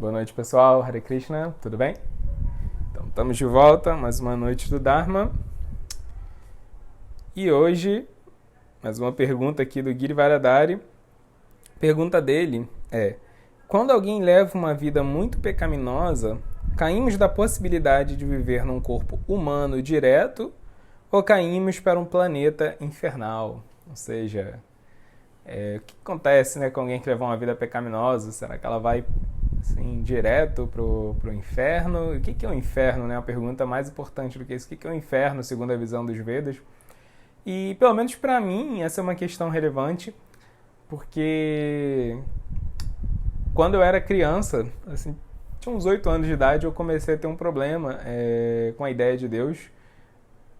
Boa noite, pessoal. Hare Krishna, tudo bem? Então, estamos de volta, mais uma noite do Dharma. E hoje, mais uma pergunta aqui do Giri Varadari. A pergunta dele é: quando alguém leva uma vida muito pecaminosa, caímos da possibilidade de viver num corpo humano direto ou caímos para um planeta infernal? Ou seja, o que acontece, né, com alguém que leva uma vida pecaminosa? Será que ela vai assim, direto pro inferno? O que é o inferno? Né? A pergunta mais importante do que isso. O que é o inferno, segundo a visão dos Vedas? E, pelo menos para mim, essa é uma questão relevante, porque quando eu era criança, assim, tinha uns 8 anos de idade, eu comecei a ter um problema com a ideia de Deus.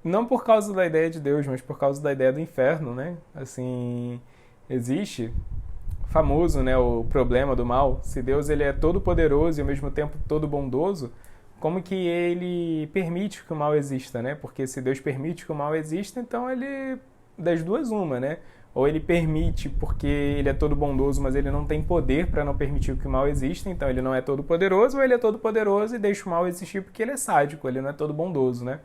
Não por causa da ideia de Deus, mas por causa da ideia do inferno, né? Assim, existe famoso, né, o problema do mal. Se Deus ele é todo poderoso e ao mesmo tempo todo bondoso, como que ele permite que o mal exista, né? Porque se Deus permite que o mal exista, então ele, das duas uma, né? Ou ele permite porque ele é todo bondoso, mas ele não tem poder para não permitir que o mal exista, então ele não é todo poderoso, ou ele é todo poderoso e deixa o mal existir porque ele é sádico, ele não é todo bondoso, né?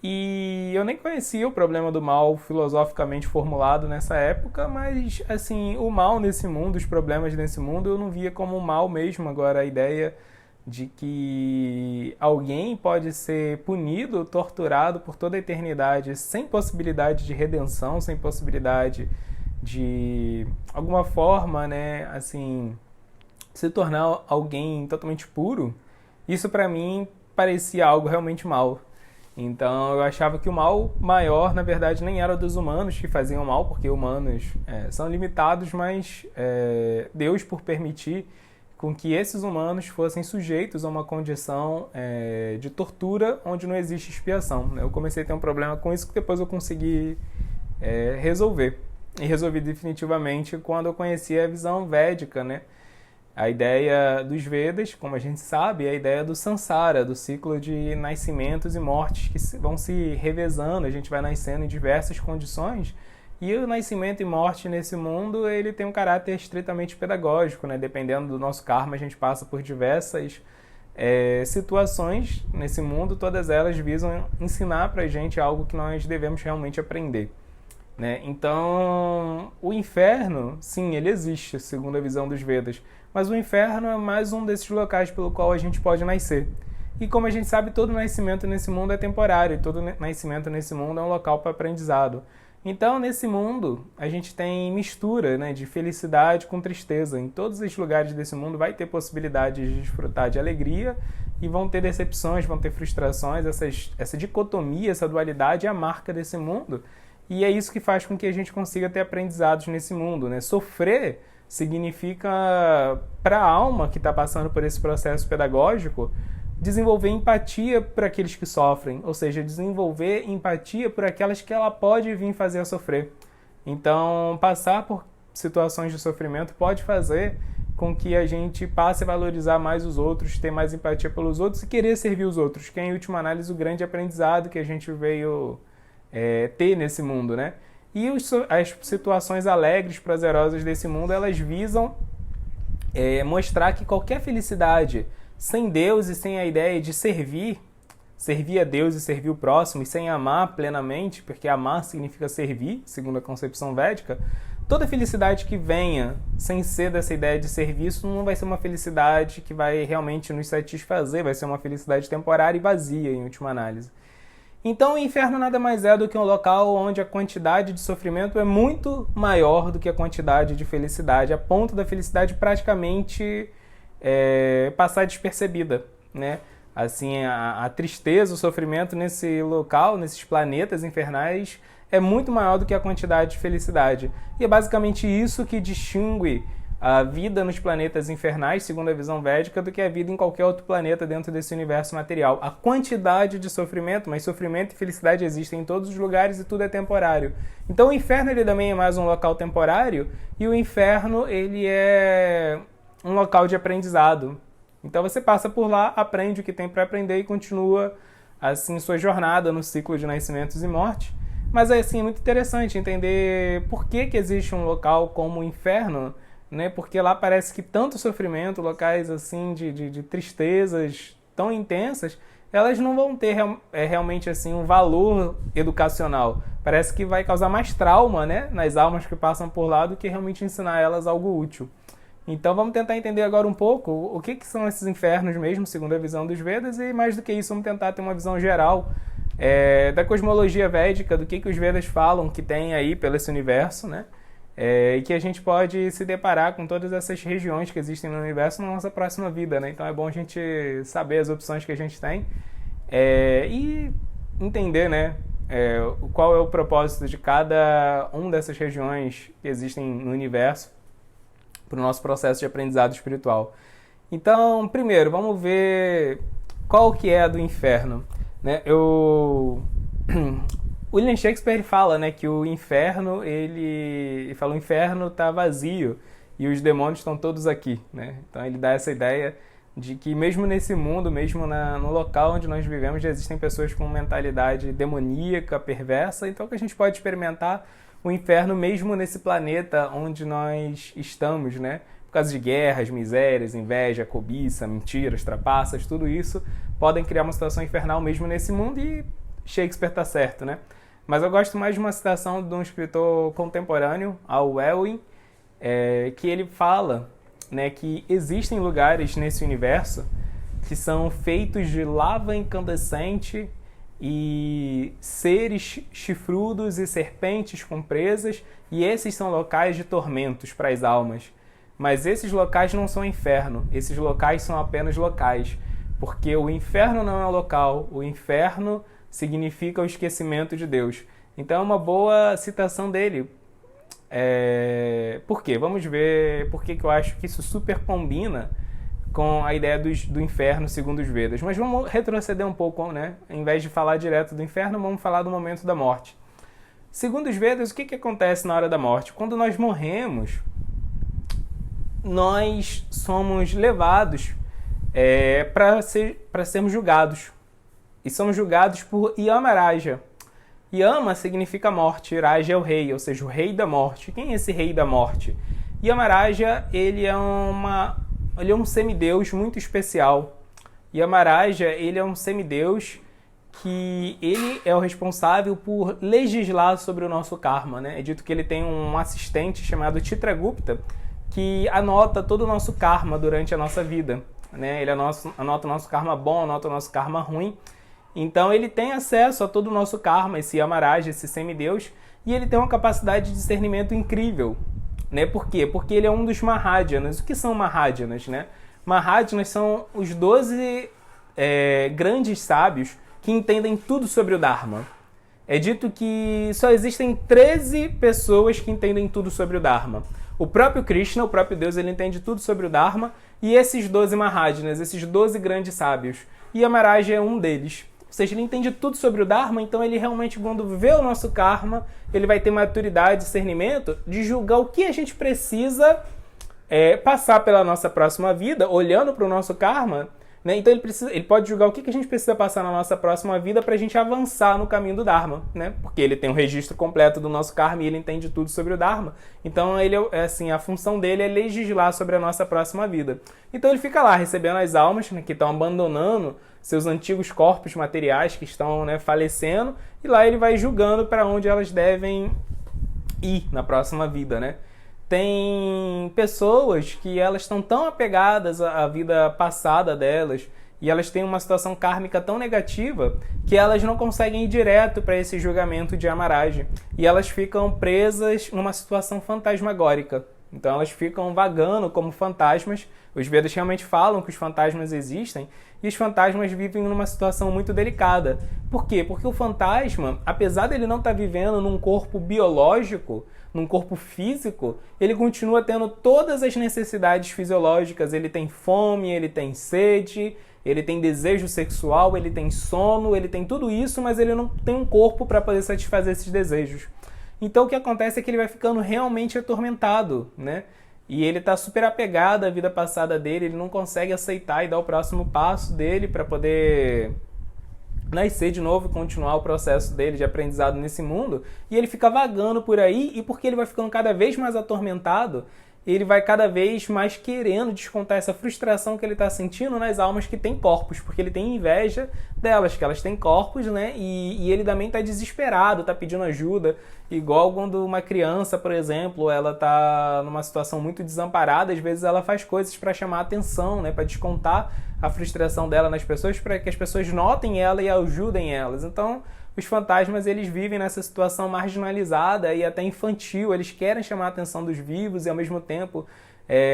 E eu nem conhecia o problema do mal filosoficamente formulado nessa época, mas, assim, o mal nesse mundo, os problemas nesse mundo, eu não via como mal mesmo. Agora, a ideia de que alguém pode ser punido, torturado por toda a eternidade, sem possibilidade de redenção, sem possibilidade de, alguma forma, né, assim, se tornar alguém totalmente puro, isso para mim parecia algo realmente mal. Então eu achava que o mal maior, na verdade, nem era dos humanos que faziam mal, porque humanos são limitados, mas Deus, por permitir com que esses humanos fossem sujeitos a uma condição de tortura onde não existe expiação. Eu comecei a ter um problema com isso que depois eu consegui resolver. E resolvi definitivamente quando eu conheci a visão védica, né? A ideia dos Vedas, como a gente sabe, é a ideia do samsara, do ciclo de nascimentos e mortes que vão se revezando, a gente vai nascendo em diversas condições, e o nascimento e morte nesse mundo, ele tem um caráter estritamente pedagógico, né? Dependendo do nosso karma, a gente passa por diversas situações nesse mundo, todas elas visam ensinar pra gente algo que nós devemos realmente aprender. Né? Então, o inferno, sim, ele existe, segundo a visão dos Vedas, mas o inferno é mais um desses locais pelo qual a gente pode nascer. E como a gente sabe, todo nascimento nesse mundo é temporário, e todo nascimento nesse mundo é um local para aprendizado. Então, nesse mundo, a gente tem mistura, né, de felicidade com tristeza. Em todos os lugares desse mundo vai ter possibilidade de desfrutar de alegria e vão ter decepções, vão ter frustrações. Essa dicotomia, essa dualidade é a marca desse mundo. E é isso que faz com que a gente consiga ter aprendizados nesse mundo, né? Sofrer significa, para a alma que está passando por esse processo pedagógico, desenvolver empatia por aqueles que sofrem, ou seja, desenvolver empatia por aquelas que ela pode vir fazer a sofrer. Então, passar por situações de sofrimento pode fazer com que a gente passe a valorizar mais os outros, ter mais empatia pelos outros e querer servir os outros, que é, em última análise, o grande aprendizado que a gente veio ter nesse mundo, né? E as situações alegres, prazerosas desse mundo, elas visam mostrar que qualquer felicidade sem Deus e sem a ideia de servir a Deus e servir o próximo, e sem amar plenamente, porque amar significa servir, segundo a concepção védica, toda felicidade que venha sem ser dessa ideia de serviço não vai ser uma felicidade que vai realmente nos satisfazer, vai ser uma felicidade temporária e vazia, em última análise. Então o inferno nada mais é do que um local onde a quantidade de sofrimento é muito maior do que a quantidade de felicidade, a ponto da felicidade praticamente passar despercebida, né? Assim, a tristeza, o sofrimento nesse local, nesses planetas infernais, é muito maior do que a quantidade de felicidade. E é basicamente isso que distingue a vida nos planetas infernais, segundo a visão védica, do que a vida em qualquer outro planeta dentro desse universo material. A quantidade de sofrimento, mas sofrimento e felicidade existem em todos os lugares e tudo é temporário. Então o inferno ele também é mais um local temporário, e o inferno ele é um local de aprendizado. Então você passa por lá, aprende o que tem para aprender e continua assim sua jornada no ciclo de nascimentos e morte. Mas assim, é muito interessante entender por que existe um local como o inferno né? Porque lá parece que tanto sofrimento, locais assim de tristezas tão intensas, elas não vão ter realmente assim um valor educacional. Parece que vai causar mais trauma, né, nas almas que passam por lá do que realmente ensinar elas algo útil. Então vamos tentar entender agora um pouco o que são esses infernos mesmo, segundo a visão dos Vedas, e mais do que isso, vamos tentar ter uma visão geral da cosmologia védica, do que os Vedas falam que tem aí pelo esse universo, né? E que a gente pode se deparar com todas essas regiões que existem no universo na nossa próxima vida, né? Então é bom a gente saber as opções que a gente tem e entender, né? Qual é o propósito de cada uma dessas regiões que existem no universo para o nosso processo de aprendizado espiritual. Então, primeiro, vamos ver qual que é a do inferno, né? William Shakespeare fala, né, que o inferno, ele fala, o inferno está vazio e os demônios estão todos aqui, né? Então ele dá essa ideia de que mesmo nesse mundo, mesmo no local onde nós vivemos, já existem pessoas com mentalidade demoníaca, perversa, então que a gente pode experimentar o inferno mesmo nesse planeta onde nós estamos, né? Por causa de guerras, misérias, inveja, cobiça, mentiras, trapaças, tudo isso podem criar uma situação infernal mesmo nesse mundo e Shakespeare está certo, né? Mas eu gosto mais de uma citação de um escritor contemporâneo, Al Welwyn, que ele fala, né, que existem lugares nesse universo que são feitos de lava incandescente e seres chifrudos e serpentes com presas, e esses são locais de tormentos para as almas. Mas esses locais não são inferno, esses locais são apenas locais, porque o inferno não é um local, o inferno significa o esquecimento de Deus. Então é uma boa citação dele. Por quê? Vamos ver por que eu acho que isso super combina com a ideia do inferno segundo os Vedas. Mas vamos retroceder um pouco, né? Em vez de falar direto do inferno, vamos falar do momento da morte. Segundo os Vedas, o que acontece na hora da morte? Quando nós morremos, nós somos levados para sermos julgados. E somos julgados por Yamaraja. Yama significa morte, Raja é o rei, ou seja, o rei da morte. Quem é esse rei da morte? Yamaraja, ele é um semideus muito especial. Yamaraja, ele é um semideus que ele é o responsável por legislar sobre o nosso karma, né? É dito que ele tem um assistente chamado Chitragupta que anota todo o nosso karma durante a nossa vida, né? Ele anota o nosso karma bom, anota o nosso karma ruim. Então ele tem acesso a todo o nosso karma, esse Yamaraja, esse semideus, e ele tem uma capacidade de discernimento incrível, né? Por quê? Porque ele é um dos Mahājanas. O que são Mahājanas, né? Mahājanas são os 12 grandes sábios que entendem tudo sobre o Dharma. É dito que só existem 13 pessoas que entendem tudo sobre o Dharma. O próprio Krishna, o próprio Deus, ele entende tudo sobre o Dharma, e esses 12 Mahājanas, esses 12 grandes sábios. E Yamaraja é um deles. Ou seja, ele entende tudo sobre o Dharma, então ele realmente, quando vê o nosso karma, ele vai ter maturidade, discernimento de julgar o que a gente precisa passar pela nossa próxima vida, olhando para o nosso karma, né? Então ele pode julgar o que a gente precisa passar na nossa próxima vida para a gente avançar no caminho do Dharma, né? Porque ele tem um registro completo do nosso karma e ele entende tudo sobre o Dharma. Então ele a função dele é legislar sobre a nossa próxima vida. Então ele fica lá recebendo as almas, né, que estão abandonando seus antigos corpos materiais que estão, né, falecendo, e lá ele vai julgando para onde elas devem ir na próxima vida, né? Tem pessoas que elas estão tão apegadas à vida passada delas e elas têm uma situação kármica tão negativa que elas não conseguem ir direto para esse julgamento de Yamaraja e elas ficam presas numa situação fantasmagórica. Então elas ficam vagando como fantasmas. Os Vedas realmente falam que os fantasmas existem e os fantasmas vivem numa situação muito delicada. Por quê? Porque o fantasma, apesar dele não estar vivendo num corpo biológico, num corpo físico, ele continua tendo todas as necessidades fisiológicas. Ele tem fome, ele tem sede, ele tem desejo sexual, ele tem sono, ele tem tudo isso, mas ele não tem um corpo para poder satisfazer esses desejos. Então o que acontece é que ele vai ficando realmente atormentado, né? E ele está super apegado à vida passada dele, ele não consegue aceitar e dar o próximo passo dele para poder nascer de novo e continuar o processo dele de aprendizado nesse mundo. E ele fica vagando por aí, e porque ele vai ficando cada vez mais atormentado, ele vai cada vez mais querendo descontar essa frustração que ele está sentindo nas almas que têm corpos, porque ele tem inveja delas, que elas têm corpos, né? E ele também está desesperado, está pedindo ajuda, igual quando uma criança, por exemplo, ela está numa situação muito desamparada, às vezes ela faz coisas para chamar a atenção, né? Para descontar a frustração dela nas pessoas, para que as pessoas notem ela e ajudem elas. Então, os fantasmas, eles vivem nessa situação marginalizada e até infantil. Eles querem chamar a atenção dos vivos e, ao mesmo tempo,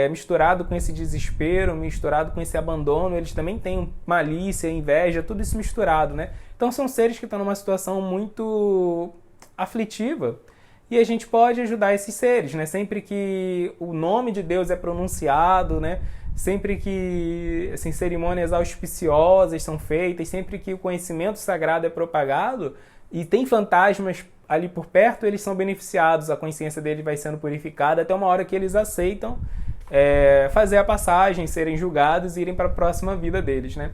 misturado com esse desespero, misturado com esse abandono, eles também têm malícia, inveja, tudo isso misturado, né? Então, são seres que estão numa situação muito aflitiva e a gente pode ajudar esses seres, né? Sempre que o nome de Deus é pronunciado, né? Sempre que assim, cerimônias auspiciosas são feitas, sempre que o conhecimento sagrado é propagado e tem fantasmas ali por perto, eles são beneficiados, a consciência deles vai sendo purificada até uma hora que eles aceitam fazer a passagem, serem julgados e irem para a próxima vida deles, né?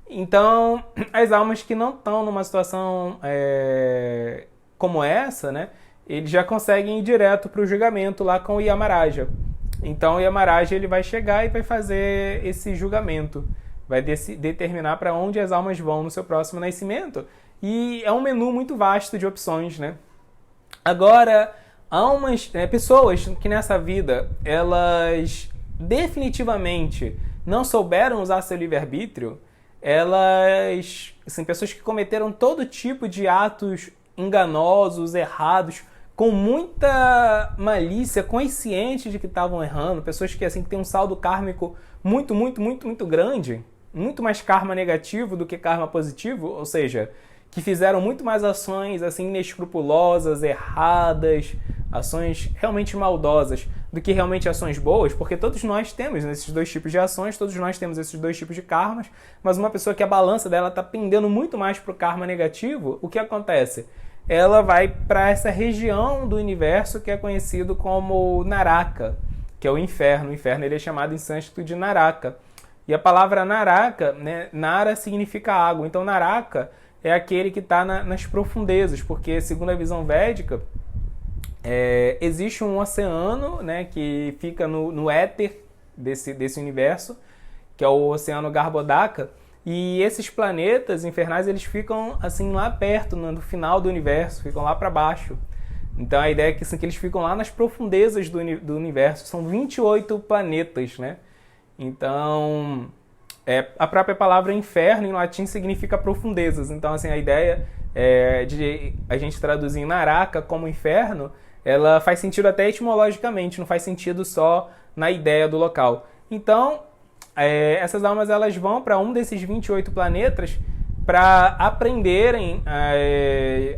Então, as almas que não estão numa situação como essa, né, eles já conseguem ir direto para o julgamento lá com o Yamaraja. Então o Yamaraja ele vai chegar e vai fazer esse julgamento, vai determinar para onde as almas vão no seu próximo nascimento. E é um menu muito vasto de opções, né? Agora, pessoas que nessa vida elas definitivamente não souberam usar seu livre-arbítrio, elas, assim, pessoas que cometeram todo tipo de atos enganosos, errados, com muita malícia, conscientes de que estavam errando, pessoas que assim que têm um saldo kármico muito, muito, muito, muito grande, muito mais karma negativo do que karma positivo, ou seja, que fizeram muito mais ações assim inescrupulosas, erradas, ações realmente maldosas do que realmente ações boas, porque todos nós temos esses dois tipos de ações, todos nós temos esses dois tipos de karmas, mas uma pessoa que a balança dela está pendendo muito mais para o karma negativo, o que acontece? Ela vai para essa região do universo que é conhecido como Naraka, que é o inferno. O inferno ele é chamado em sânscrito de Naraka. E a palavra Naraka, né, Nara significa água. Então Naraka é aquele que está nas profundezas, porque segundo a visão védica, existe um oceano, né, que fica no éter desse universo, que é o Oceano Garbhodaka. E esses planetas infernais, eles ficam assim lá perto, no final do universo, ficam lá para baixo. Então a ideia é que, assim, que eles ficam lá nas profundezas do universo. São 28 planetas, né? Então, a própria palavra inferno em latim significa profundezas. Então, assim, a ideia de a gente traduzir Naraka como inferno, ela faz sentido até etimologicamente, não faz sentido só na ideia do local. Então, essas almas elas vão para um desses 28 planetas para aprenderem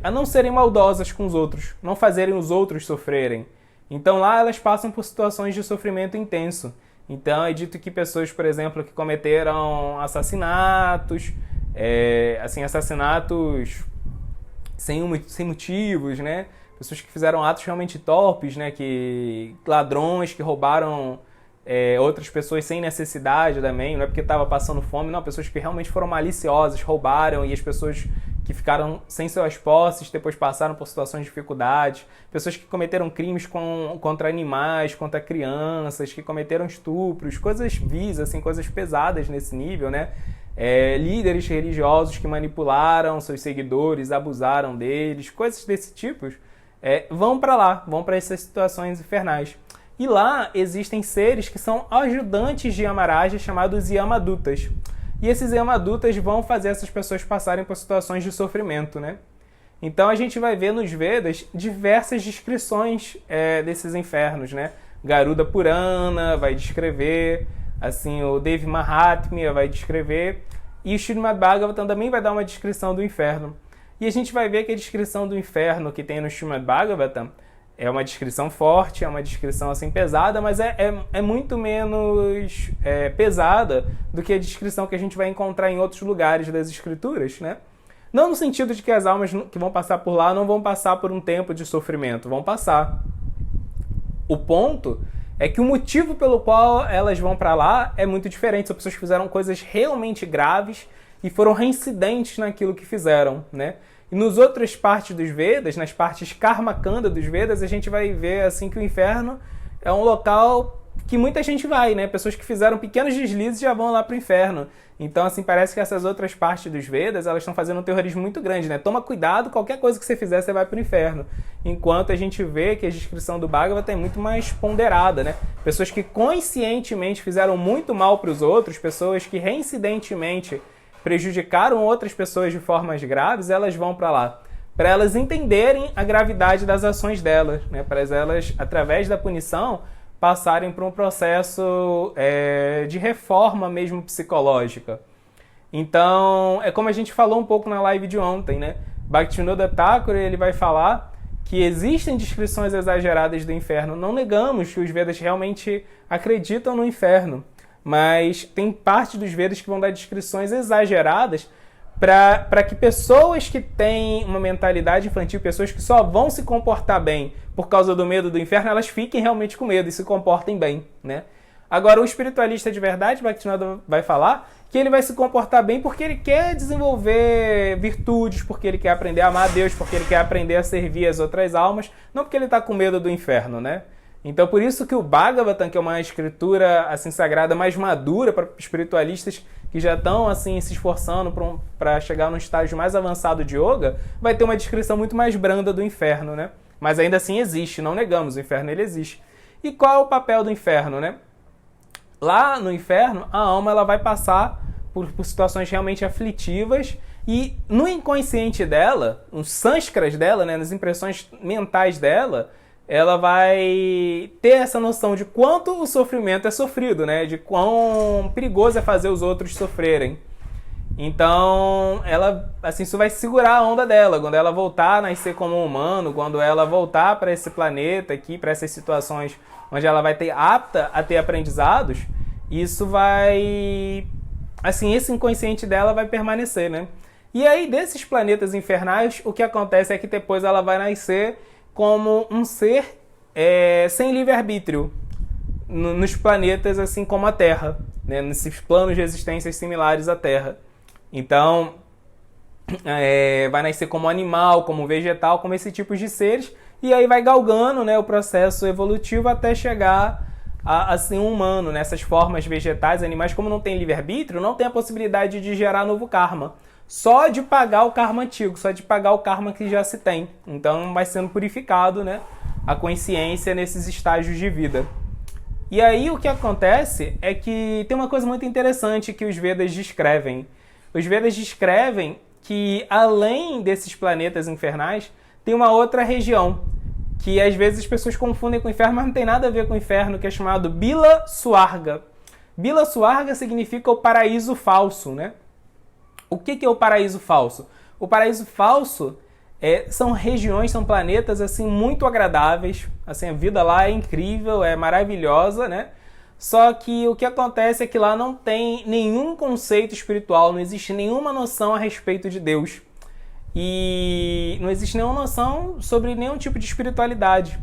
a não serem maldosas com os outros, não fazerem os outros sofrerem. Então lá elas passam por situações de sofrimento intenso. Então é dito que pessoas, por exemplo, que cometeram assassinatos, assassinatos sem motivos, né? Pessoas que fizeram atos realmente torpes, né? Ladrões que roubaram outras pessoas sem necessidade também, não é porque estava passando fome, não, pessoas que realmente foram maliciosas, roubaram, e as pessoas que ficaram sem suas posses depois passaram por situações de dificuldade, pessoas que cometeram crimes contra animais, contra crianças, que cometeram estupros, coisas vis, assim, coisas pesadas nesse nível, né? Líderes religiosos que manipularam seus seguidores, abusaram deles, coisas desse tipo, vão para lá, vão para essas situações infernais. E lá existem seres que são ajudantes de Yamaraja, chamados Yamadutas. E esses Yamadutas vão fazer essas pessoas passarem por situações de sofrimento, né? Então a gente vai ver nos Vedas diversas descrições desses infernos, né? Garuda Purana vai descrever, assim, o Devi Mahatmya vai descrever, e o Srimad Bhagavatam também vai dar uma descrição do inferno. E a gente vai ver que a descrição do inferno que tem no Srimad Bhagavatam é uma descrição forte, é uma descrição assim pesada, mas é muito menos pesada do que a descrição que a gente vai encontrar em outros lugares das escrituras, né? Não no sentido de que as almas que vão passar por lá não vão passar por um tempo de sofrimento, vão passar. O ponto é que o motivo pelo qual elas vão para lá é muito diferente. São pessoas que fizeram coisas realmente graves e foram reincidentes naquilo que fizeram, né? E nas outras partes dos Vedas, nas partes Karmakanda dos Vedas, a gente vai ver assim que o inferno é um local que muita gente vai, né? Pessoas que fizeram pequenos deslizes já vão lá pro inferno. Então, assim, parece que essas outras partes dos Vedas, elas estão fazendo um terrorismo muito grande, né? Toma cuidado, qualquer coisa que você fizer, você vai pro inferno. Enquanto a gente vê que a descrição do Bhagavata é muito mais ponderada, né? Pessoas que conscientemente fizeram muito mal para os outros, pessoas que reincidentemente prejudicaram outras pessoas de formas graves, elas vão para lá. Para elas entenderem a gravidade das ações delas, né? Para elas, através da punição, passarem por um processo de reforma mesmo psicológica. Então, é como a gente falou um pouco na live de ontem, né? Bhaktivinoda Thakur, ele vai falar que existem descrições exageradas do inferno. Não negamos que os Vedas realmente acreditam no inferno, mas tem parte dos Vedas que vão dar descrições exageradas para que pessoas que têm uma mentalidade infantil, pessoas que só vão se comportar bem por causa do medo do inferno, elas fiquem realmente com medo e se comportem bem, né? Agora, o espiritualista de verdade, Bhaktivinoda vai falar que ele vai se comportar bem porque ele quer desenvolver virtudes, porque ele quer aprender a amar a Deus, porque ele quer aprender a servir as outras almas, não porque ele está com medo do inferno, né? Então, por isso que o Bhagavatam, que é uma escritura assim sagrada mais madura para espiritualistas que já estão assim se esforçando para chegar num estágio mais avançado de yoga, vai ter uma descrição muito mais branda do inferno, né? Mas ainda assim existe, não negamos, o inferno ele existe. E qual é o papel do inferno, né? Lá no inferno, a alma ela vai passar por situações realmente aflitivas e no inconsciente dela, nos sânskaras dela, né, nas impressões mentais dela, ela vai ter essa noção de quanto o sofrimento é sofrido, né? De quão perigoso é fazer os outros sofrerem. Então, ela, assim, isso vai segurar a onda dela. Quando ela voltar a nascer como um humano, quando ela voltar para esse planeta aqui, para essas situações onde ela vai ter apta a ter aprendizados, isso vai... Assim, esse inconsciente dela vai permanecer, né? E aí, desses planetas infernais, o que acontece é que depois ela vai nascer como um ser sem livre-arbítrio nos planetas assim como a Terra, né? Nesses planos de existências similares à Terra. Então, vai nascer como animal, como vegetal, como esse tipo de seres, e aí vai galgando, né, o processo evolutivo até chegar a ser um humano. Nessas formas vegetais, animais, como não tem livre-arbítrio, não tem a possibilidade de gerar novo karma. Só de pagar o karma antigo, só de pagar o karma que já se tem. Então vai sendo purificado, né, a consciência nesses estágios de vida. E aí o que acontece é que tem uma coisa muito interessante que os Vedas descrevem. Os Vedas descrevem que além desses planetas infernais, tem uma outra região, que às vezes as pessoas confundem com o inferno, mas não tem nada a ver com o inferno, que é chamado Bila Swarga. Bila Swarga significa o paraíso falso, né? O que é o paraíso falso? O paraíso falso são regiões, são planetas assim muito agradáveis, assim a vida lá é incrível, é maravilhosa, né? Só que o que acontece é que lá não tem nenhum conceito espiritual, não existe nenhuma noção a respeito de Deus. E não existe nenhuma noção sobre nenhum tipo de espiritualidade.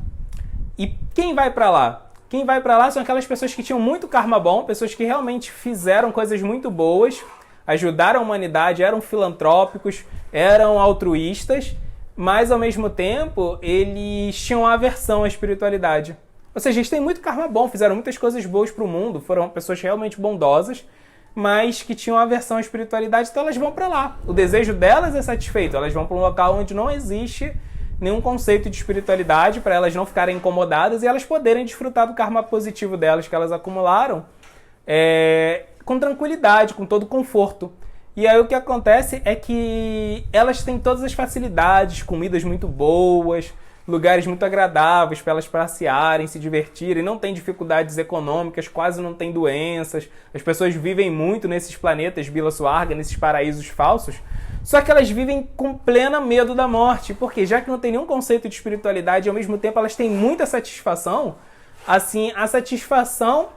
E quem vai para lá? Quem vai para lá são aquelas pessoas que tinham muito karma bom, pessoas que realmente fizeram coisas muito boas, ajudaram a humanidade, eram filantrópicos, eram altruístas, mas ao mesmo tempo eles tinham aversão à espiritualidade. Ou seja, eles têm muito karma bom, fizeram muitas coisas boas para o mundo, foram pessoas realmente bondosas, mas que tinham aversão à espiritualidade, então elas vão para lá. O desejo delas é satisfeito, elas vão para um local onde não existe nenhum conceito de espiritualidade, para elas não ficarem incomodadas e elas poderem desfrutar do karma positivo delas que elas acumularam com tranquilidade, com todo conforto. E aí o que acontece é que elas têm todas as facilidades, comidas muito boas, lugares muito agradáveis para elas passearem, se divertirem, não tem dificuldades econômicas, quase não tem doenças, as pessoas vivem muito nesses planetas Bila Swarga, nesses paraísos falsos, só que elas vivem com plena medo da morte, porque já que não tem nenhum conceito de espiritualidade e ao mesmo tempo elas têm muita satisfação, assim, a satisfação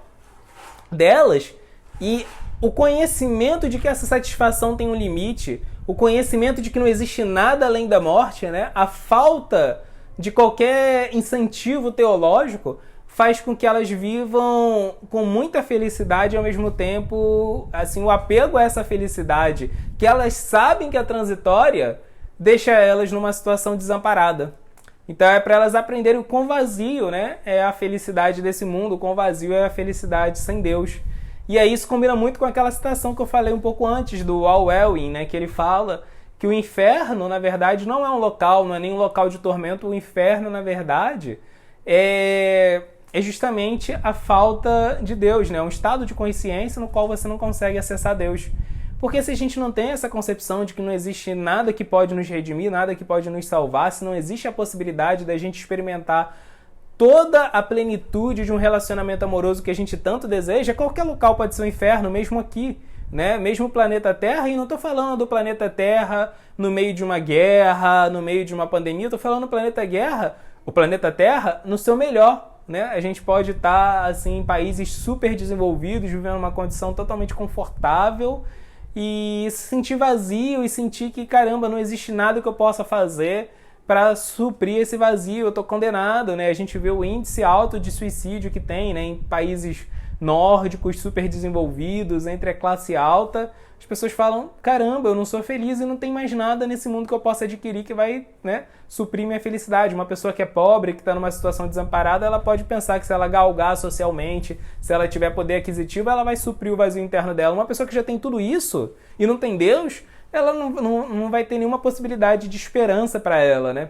delas e o conhecimento de que essa satisfação tem um limite, o conhecimento de que não existe nada além da morte, né? A falta de qualquer incentivo teológico faz com que elas vivam com muita felicidade e ao mesmo tempo, assim, o apego a essa felicidade, que elas sabem que é transitória, deixa elas numa situação desamparada. Então é para elas aprenderem o quão vazio, né, é a felicidade desse mundo, o quão vazio é a felicidade sem Deus. E aí isso combina muito com aquela citação que eu falei um pouco antes do Orwell, né, que ele fala que o inferno, na verdade, não é um local, não é nem um local de tormento. O inferno, na verdade, é justamente a falta de Deus, né? Um estado de consciência no qual você não consegue acessar Deus. Porque se a gente não tem essa concepção de que não existe nada que pode nos redimir, nada que pode nos salvar, se não existe a possibilidade da gente experimentar toda a plenitude de um relacionamento amoroso que a gente tanto deseja, qualquer local pode ser um inferno, mesmo aqui, né? Mesmo o planeta Terra, e não estou falando do planeta Terra no meio de uma guerra, no meio de uma pandemia, estou falando do o planeta Terra no seu melhor, né? A gente pode estar assim, em países super desenvolvidos, vivendo uma condição totalmente confortável e se sentir vazio e sentir que, caramba, não existe nada que eu possa fazer para suprir esse vazio, eu estou condenado, né? A gente vê o índice alto de suicídio que tem, né, em países nórdicos super desenvolvidos, entre a classe alta. As pessoas falam, caramba, eu não sou feliz e não tem mais nada nesse mundo que eu possa adquirir que vai, né, suprir minha felicidade. Uma pessoa que é pobre, que está numa situação desamparada, ela pode pensar que se ela galgar socialmente, se ela tiver poder aquisitivo, ela vai suprir o vazio interno dela. Uma pessoa que já tem tudo isso e não tem Deus, ela não vai ter nenhuma possibilidade de esperança para ela, né?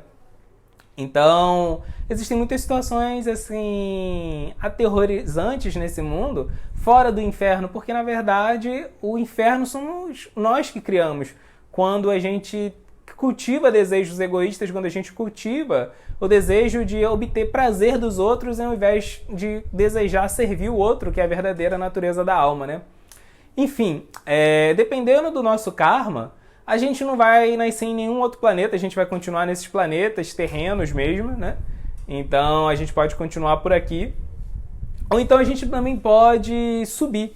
Então, existem muitas situações assim aterrorizantes nesse mundo, fora do inferno, porque na verdade o inferno somos nós que criamos. Quando a gente cultiva desejos egoístas, quando a gente cultiva o desejo de obter prazer dos outros ao invés de desejar servir o outro, que é a verdadeira natureza da alma, né? Enfim, dependendo do nosso karma, a gente não vai nascer em nenhum outro planeta, a gente vai continuar nesses planetas terrenos mesmo, né? Então a gente pode continuar por aqui. Ou então a gente também pode subir.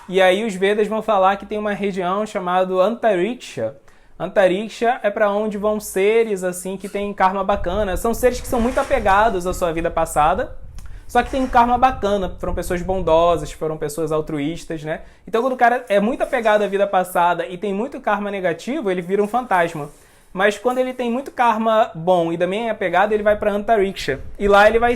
E aí os Vedas vão falar que tem uma região chamada Antariksha. Antariksha é para onde vão seres assim que têm karma bacana. São seres que são muito apegados à sua vida passada, só que tem um karma bacana, foram pessoas bondosas, foram pessoas altruístas, né? Então quando o cara é muito apegado à vida passada e tem muito karma negativo, ele vira um fantasma. Mas quando ele tem muito karma bom e também é apegado, ele vai para Antariksha. E lá ele vai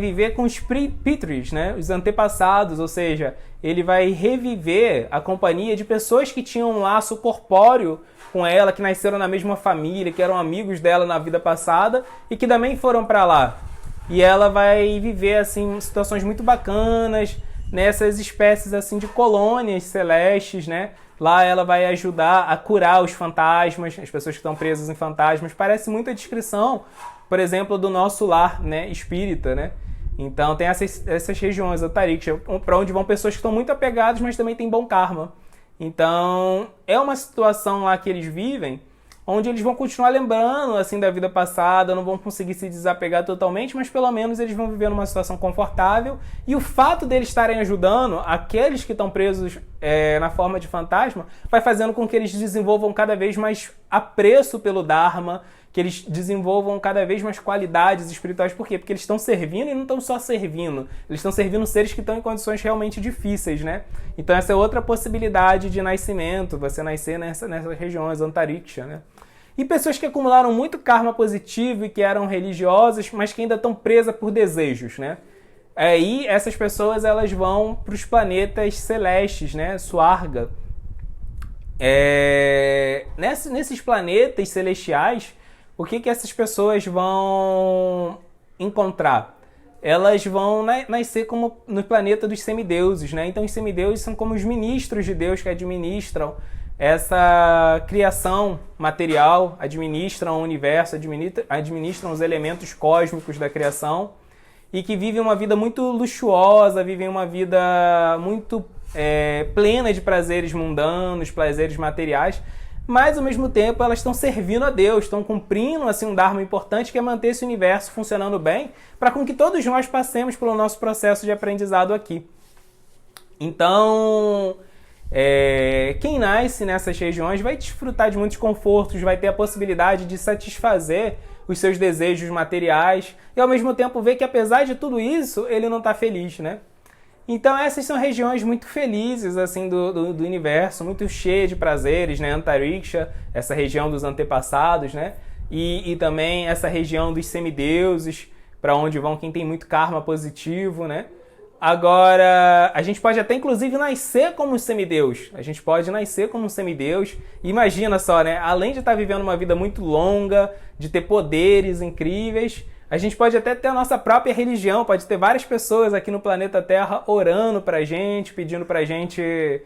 viver com os Pitris, né? Os antepassados, ou seja, ele vai reviver a companhia de pessoas que tinham um laço corpóreo com ela, que nasceram na mesma família, que eram amigos dela na vida passada e que também foram para lá. E ela vai viver assim situações muito bacanas nessas espécies assim de colônias celestes, né? Lá ela vai ajudar a curar os fantasmas, as pessoas que estão presas em fantasmas. Parece muito a descrição, por exemplo, do nosso lar, né, espírita, né? Então tem essas regiões, Antariksha, para onde vão pessoas que estão muito apegadas, mas também têm bom karma. Então é uma situação lá que eles vivem, onde eles vão continuar lembrando assim da vida passada, não vão conseguir se desapegar totalmente, mas pelo menos eles vão viver numa situação confortável. E o fato deles estarem ajudando aqueles que estão presos na forma de fantasma vai fazendo com que eles desenvolvam cada vez mais apreço pelo Dharma, que eles desenvolvam cada vez mais qualidades espirituais. Por quê? Porque eles estão servindo e não estão só servindo. Eles estão servindo seres que estão em condições realmente difíceis, né? Então essa é outra possibilidade de nascimento, você nascer nessas regiões, Antariksha, né? E pessoas que acumularam muito karma positivo e que eram religiosas, mas que ainda estão presas por desejos, né? Aí essas pessoas elas vão para os planetas celestes, né? Swarga. Nesses planetas celestiais, o que essas pessoas vão encontrar? Elas vão nascer como no planeta dos semideuses, né? Então os semideuses são como os ministros de Deus que administram essa criação material, administram o universo, administram os elementos cósmicos da criação e que vivem uma vida muito luxuosa, vivem uma vida muito plena de prazeres mundanos, prazeres materiais, mas ao mesmo tempo elas estão servindo a Deus, estão cumprindo assim, um dharma importante que é manter esse universo funcionando bem para com que todos nós passemos pelo nosso processo de aprendizado aqui. Então, quem nasce nessas regiões vai desfrutar de muitos confortos, vai ter a possibilidade de satisfazer os seus desejos materiais e ao mesmo tempo ver que apesar de tudo isso, ele não está feliz, né? Então essas são regiões muito felizes assim, do universo, muito cheias de prazeres, né? Antariksha, essa região dos antepassados, né? e também essa região dos semideuses, para onde vão quem tem muito karma positivo, né? Agora, a gente pode até inclusive nascer como um semideus. A gente pode nascer como um semideus. Imagina só, né? Além de estar vivendo uma vida muito longa, de ter poderes incríveis, a gente pode até ter a nossa própria religião. Pode ter várias pessoas aqui no planeta Terra orando pra gente, pedindo pra gente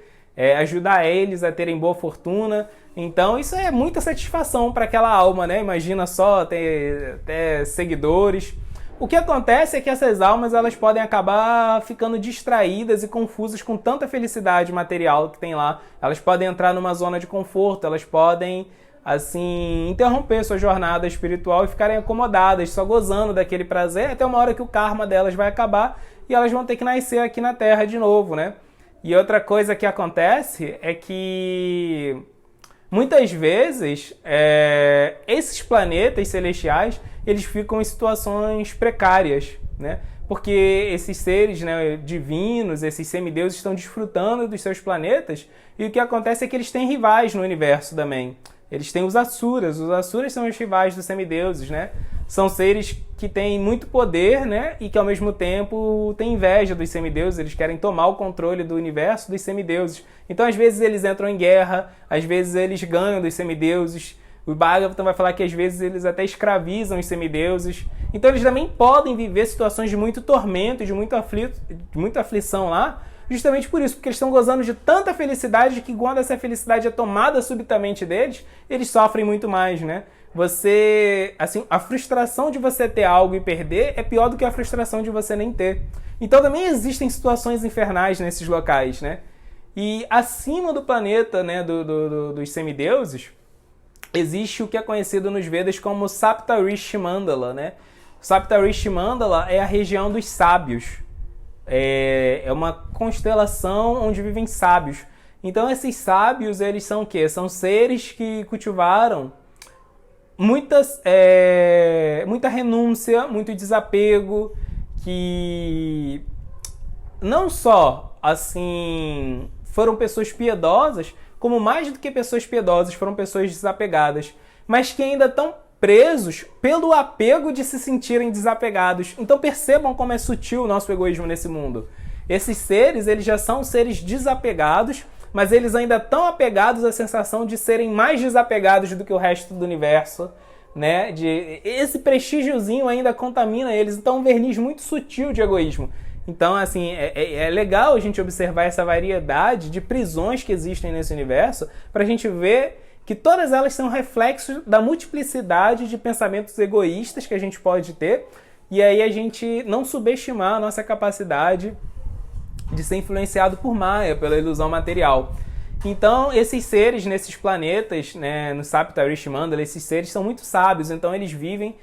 ajudar eles a terem boa fortuna. Então isso é muita satisfação para aquela alma, né? Imagina só ter seguidores. O que acontece é que essas almas elas podem acabar ficando distraídas e confusas com tanta felicidade material que tem lá. Elas podem entrar numa zona de conforto, elas podem assim interromper sua jornada espiritual e ficarem acomodadas, só gozando daquele prazer até uma hora que o karma delas vai acabar e elas vão ter que nascer aqui na Terra de novo, né? E outra coisa que acontece é que muitas vezes esses planetas celestiais eles ficam em situações precárias, né? Porque esses seres, né, divinos, esses semideuses estão desfrutando dos seus planetas e o que acontece é que eles têm rivais no universo também. Eles têm os Asuras são os rivais dos semideuses, né? São seres que têm muito poder, né? E que ao mesmo tempo têm inveja dos semideuses, eles querem tomar o controle do universo dos semideuses. Então às vezes eles entram em guerra, às vezes eles ganham dos semideuses. O Bhagavatam vai falar que às vezes eles até escravizam os semideuses. Então eles também podem viver situações de muito tormento, de muita aflição lá, justamente por isso, porque eles estão gozando de tanta felicidade que quando essa felicidade é tomada subitamente deles, eles sofrem muito mais, né? A frustração de você ter algo e perder é pior do que a frustração de você nem ter. Então também existem situações infernais nesses locais, né? E acima do planeta, né, dos semideuses, existe o que é conhecido nos Vedas como Saptarishi Mandala, né? Saptarishi Mandala é a região dos sábios. É uma constelação onde vivem sábios. Então esses sábios, eles são o quê? São seres que cultivaram muita renúncia, muito desapego, que não só assim foram pessoas piedosas, como mais do que pessoas piedosas, foram pessoas desapegadas, mas que ainda estão presos pelo apego de se sentirem desapegados. Então percebam como é sutil o nosso egoísmo nesse mundo. Esses seres, eles já são seres desapegados, mas eles ainda estão apegados à sensação de serem mais desapegados do que o resto do universo, né? Esse prestígiozinho ainda contamina eles, então é um verniz muito sutil de egoísmo. Então, assim, é legal a gente observar essa variedade de prisões que existem nesse universo para a gente ver que todas elas são reflexos da multiplicidade de pensamentos egoístas que a gente pode ter e aí a gente não subestimar a nossa capacidade de ser influenciado por Maya, pela ilusão material. Então, esses seres nesses planetas, né, no Saptarishi Mandala, esses seres são muito sábios, então eles vivem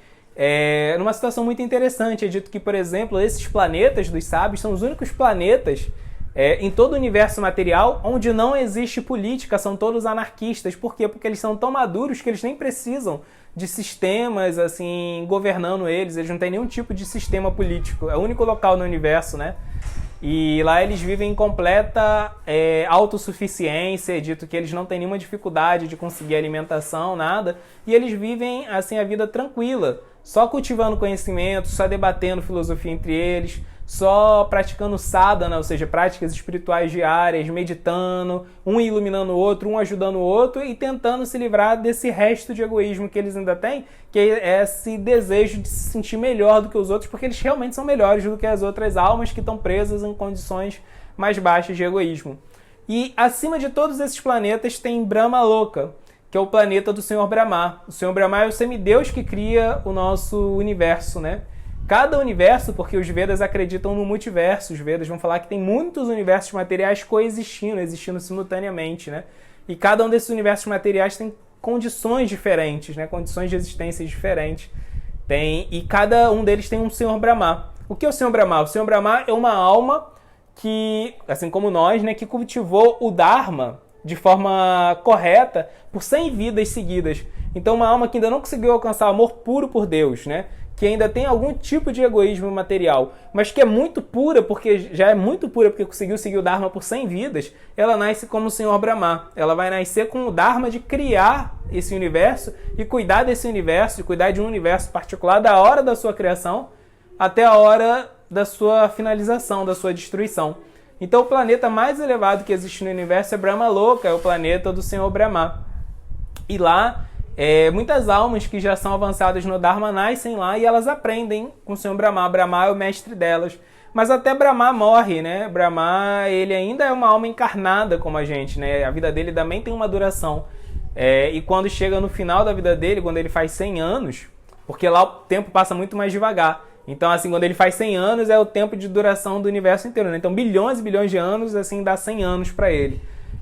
numa situação muito interessante. É dito que, por exemplo, esses planetas dos sábios são os únicos planetas em todo o universo material onde não existe política, são todos anarquistas. Por quê? Porque eles são tão maduros que eles nem precisam de sistemas assim governando eles não têm nenhum tipo de sistema político. É o único local no universo, né? E lá eles vivem em completa autossuficiência, é dito que eles não têm nenhuma dificuldade de conseguir alimentação, nada, e eles vivem assim a vida tranquila, só cultivando conhecimento, só debatendo filosofia entre eles, só praticando sadhana, ou seja, práticas espirituais diárias, meditando, um iluminando o outro, um ajudando o outro e tentando se livrar desse resto de egoísmo que eles ainda têm, que é esse desejo de se sentir melhor do que os outros, porque eles realmente são melhores do que as outras almas que estão presas em condições mais baixas de egoísmo. E acima de todos esses planetas tem Brahma Loka, que é o planeta do Senhor Brahma. O Senhor Brahma é o semideus que cria o nosso universo, né? Cada universo, porque os Vedas acreditam no multiverso, os Vedas vão falar que tem muitos universos materiais coexistindo, existindo simultaneamente, né? E cada um desses universos materiais tem condições diferentes, né? Condições de existência diferentes. E cada um deles tem um Senhor Brahma. O que é o Senhor Brahma? O Senhor Brahma é uma alma que, assim como nós, né, que cultivou o Dharma de forma correta por 100 vidas seguidas. Então uma alma que ainda não conseguiu alcançar o amor puro por Deus, né? Que ainda tem algum tipo de egoísmo material, mas que é muito pura, porque já é muito pura, porque conseguiu seguir o Dharma por 100 vidas, ela nasce como o Senhor Brahma. Ela vai nascer com o Dharma de criar esse universo e cuidar desse universo, e cuidar de um universo particular da hora da sua criação até a hora da sua finalização, da sua destruição. Então o planeta mais elevado que existe no universo é Brahma Loka, é o planeta do Senhor Brahma. E lá, muitas almas que já são avançadas no Dharma nascem lá e elas aprendem com o Senhor Brahma. Brahma é o mestre delas. Mas até Brahma morre, né? Brahma, ele ainda é uma alma encarnada como a gente, né? A vida dele também tem uma duração. E quando chega no final da vida dele, quando ele faz 100 anos, porque lá o tempo passa muito mais devagar. Então, assim, quando ele faz 100 anos, é o tempo de duração do universo inteiro, né? Então, bilhões e bilhões de anos, assim, dá 100 anos para ele.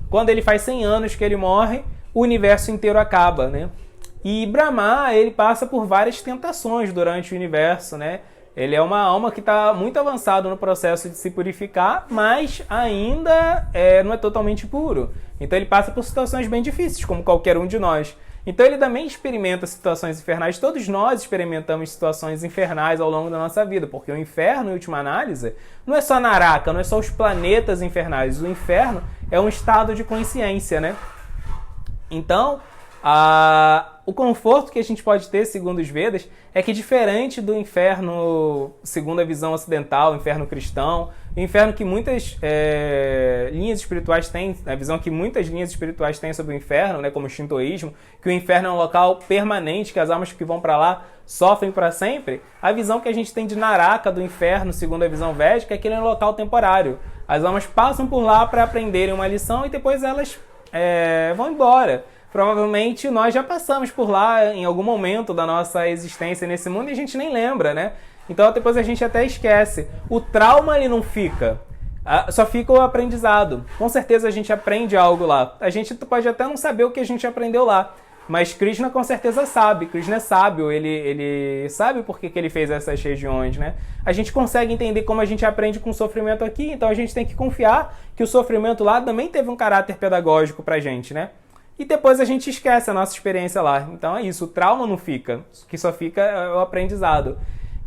Quando ele faz 100 anos que ele morre, o universo inteiro acaba, né? E Brahma, ele passa por várias tentações durante o universo, né? Ele é uma alma que está muito avançado no processo de se purificar, mas ainda não é totalmente puro. Então ele passa por situações bem difíceis, como qualquer um de nós. Então ele também experimenta situações infernais. Todos nós experimentamos situações infernais ao longo da nossa vida, porque o inferno, em última análise, não é só Naraka, não é só os planetas infernais. O inferno é um estado de consciência, né? Então, o conforto que a gente pode ter, segundo os Vedas, é que diferente do inferno, segundo a visão ocidental, o inferno cristão, o inferno que muitas linhas espirituais têm, a visão que muitas linhas espirituais têm sobre o inferno, né, como o shintoísmo, que o inferno é um local permanente, que as almas que vão para lá sofrem para sempre, a visão que a gente tem de Naraka, do inferno, segundo a visão védica, é que ele é um local temporário. As almas passam por lá para aprenderem uma lição e depois elas vão embora. Provavelmente nós já passamos por lá em algum momento da nossa existência nesse mundo e a gente nem lembra, né? Então depois a gente até esquece. O trauma ele não fica, só fica o aprendizado. Com certeza a gente aprende algo lá. A gente pode até não saber o que a gente aprendeu lá, mas Krishna com certeza sabe. Krishna é sábio, ele sabe por que ele fez essas regiões, né? A gente consegue entender como a gente aprende com o sofrimento aqui, então a gente tem que confiar que o sofrimento lá também teve um caráter pedagógico pra gente, né? E depois a gente esquece a nossa experiência lá. Então é isso, o trauma não fica, o que só fica é o aprendizado.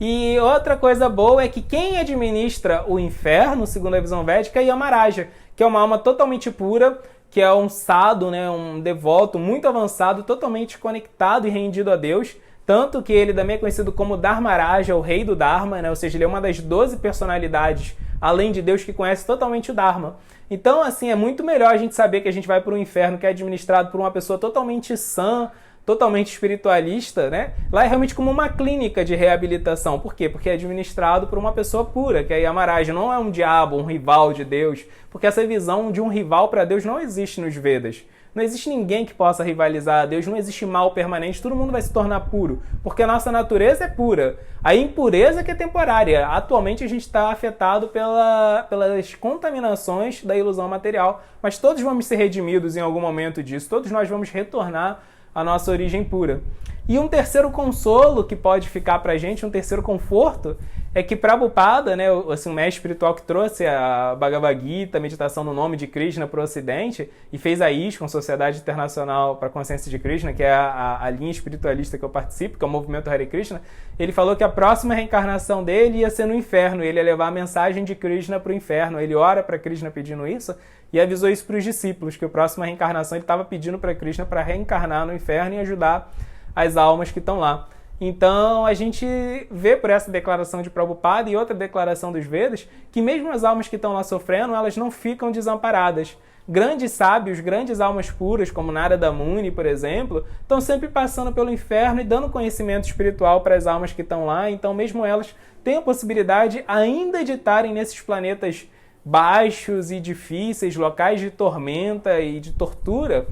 E outra coisa boa é que quem administra o inferno, segundo a visão védica, é Yamaraja, que é uma alma totalmente pura, que é um sadhu, né, um devoto muito avançado, totalmente conectado e rendido a Deus. Tanto que ele também é conhecido como Dharmaraja, o rei do Dharma, né? Ou seja, ele é uma das 12 personalidades, além de Deus, que conhece totalmente o Dharma. Então, assim, é muito melhor a gente saber que a gente vai para um inferno que é administrado por uma pessoa totalmente sã, totalmente espiritualista, né? Lá é realmente como uma clínica de reabilitação. Por quê? Porque é administrado por uma pessoa pura, que é Yamaraja, não é um diabo, um rival de Deus, porque essa visão de um rival para Deus não existe nos Vedas. Não existe ninguém que possa rivalizar a Deus, não existe mal permanente, todo mundo vai se tornar puro, porque a nossa natureza é pura. A impureza que é temporária. Atualmente a gente está afetado pelas contaminações da ilusão material, mas todos vamos ser redimidos em algum momento disso, todos nós vamos retornar à nossa origem pura. E um terceiro consolo que pode ficar pra gente, um terceiro conforto, é que Prabhupada, né, assim, um mestre espiritual que trouxe a Bhagavad Gita, a meditação no nome de Krishna para o Ocidente, e fez a ISKCON, Sociedade Internacional para a Consciência de Krishna, que é a linha espiritualista que eu participo, que é o movimento Hare Krishna, ele falou que a próxima reencarnação dele ia ser no inferno, ele ia levar a mensagem de Krishna para o inferno. Ele ora para Krishna pedindo isso e avisou isso para os discípulos, que a próxima reencarnação ele estava pedindo para Krishna para reencarnar no inferno e ajudar as almas que estão lá. Então, a gente vê por essa declaração de Prabhupada e outra declaração dos Vedas, que mesmo as almas que estão lá sofrendo, elas não ficam desamparadas. Grandes sábios, grandes almas puras, como Narada Muni, por exemplo, estão sempre passando pelo inferno e dando conhecimento espiritual para as almas que estão lá. Então, mesmo elas têm a possibilidade ainda de estarem nesses planetas baixos e difíceis, locais de tormenta e de tortura.